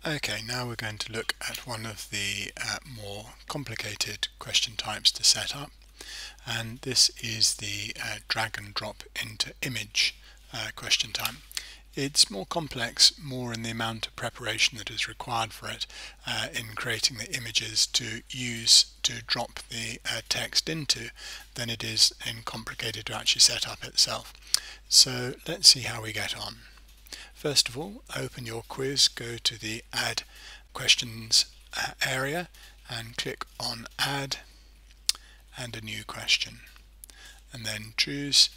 Okay, now we're going to look at one of the more complicated question types to set up, and this is the drag and drop into image question type. It's more complex, more in the amount of preparation that is required for it in creating the images to use to drop the text into than it is complicated to actually set up itself. So let's see how we get on. First of all, open your quiz, go to the Add Questions area and click on Add and a new question, and then choose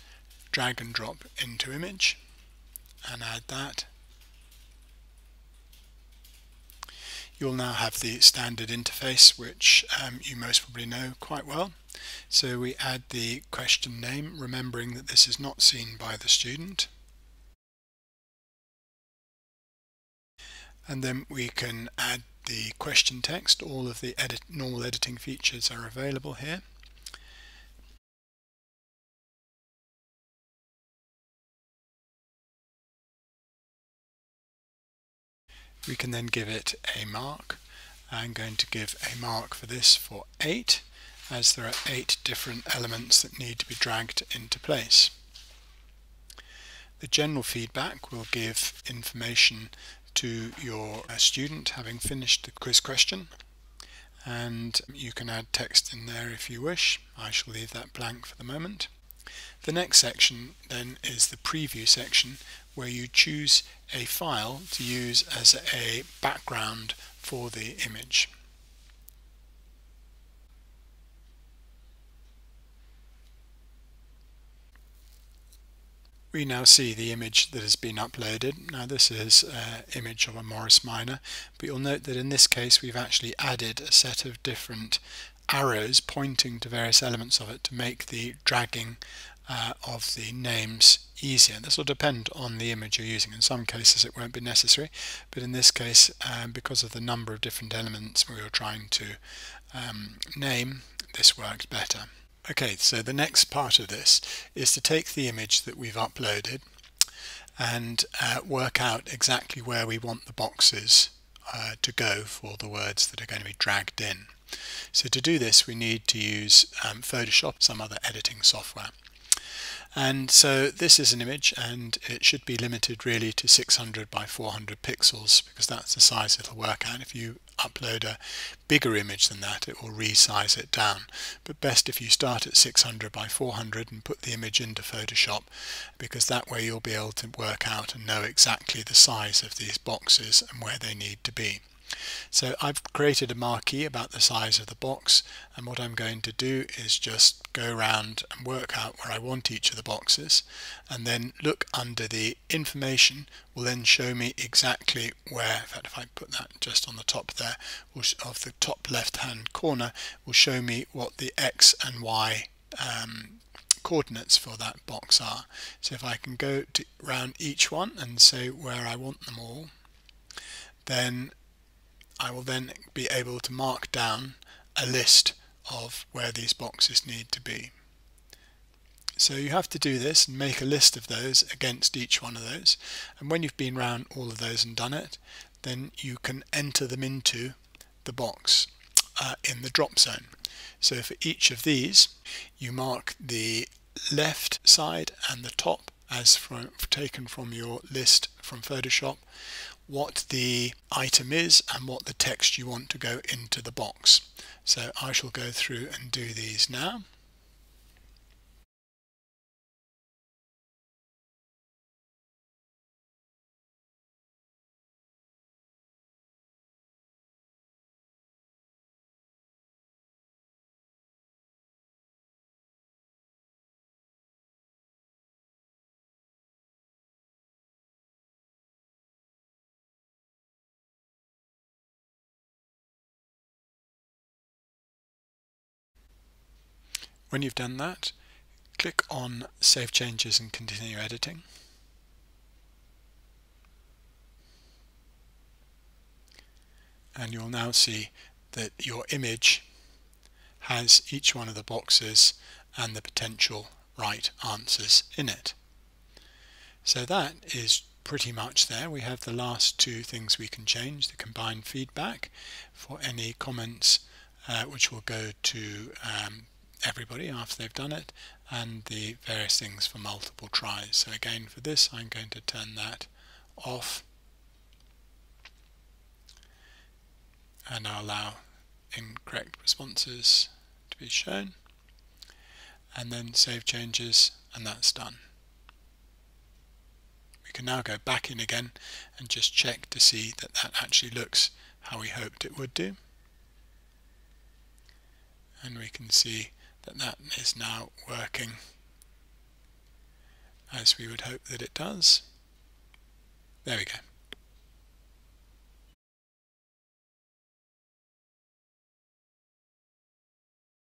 Drag and Drop into Image and add that. You'll now have the standard interface, which you most probably know quite well. So we add the question name, remembering that this is not seen by the student. And then we can add the question text. All of the normal editing features are available here. We can then give it a mark. I'm going to give a mark for this for 8, as there are 8 different elements that need to be dragged into place. The general feedback will give information to your student having finished the quiz question, and you can add text in there if you wish. I shall leave that blank for the moment. The next section then is the preview section, where you choose a file to use as a background for the image. We now see the image that has been uploaded. Now this is an image of a Morris Minor, but you'll note that in this case we've actually added a set of different arrows pointing to various elements of it to make the dragging of the names easier. This will depend on the image you're using. In some cases it won't be necessary, but in this case, because of the number of different elements we are trying to name, this works better. Okay, so the next part of this is to take the image that we've uploaded and work out exactly where we want the boxes to go for the words that are going to be dragged in. So to do this we need to use Photoshop, some other editing software. And so this is an image, and it should be limited really to 600 by 400 pixels, because that's the size it'll work at. If you upload a bigger image than that, it will resize it down. But best if you start at 600 by 400 and put the image into Photoshop, because that way you'll be able to work out and know exactly the size of these boxes and where they need to be. So I've created a marquee about the size of the box, and what I'm going to do is just go around and work out where I want each of the boxes, and then look under the information will then show me exactly where. In fact, if I put that just on the top there of the top left hand corner, will show me what the X and Y coordinates for that box are. So if I can go around each one and say where I want them all, then I will then be able to mark down a list of where these boxes need to be. So you have to do this and make a list of those against each one of those, and when you've been around all of those and done it, then you can enter them into the box in the drop zone. So for each of these you mark the left side and the top as taken from your list from Photoshop, what the item is and what the text you want to go into the box. So I shall go through and do these now. When you've done that, click on Save Changes and Continue Editing. And you'll now see that your image has each one of the boxes and the potential right answers in it. So that is pretty much there. We have the last two things we can change: the combined feedback for any comments which will go to everybody after they've done it, and the various things for multiple tries. So again, for this I'm going to turn that off, and I'll allow incorrect responses to be shown, and then save changes, and that's done. We can now go back in again and just check to see that that actually looks how we hoped it would do, and we can see that that is now working as we would hope that it does. There we go.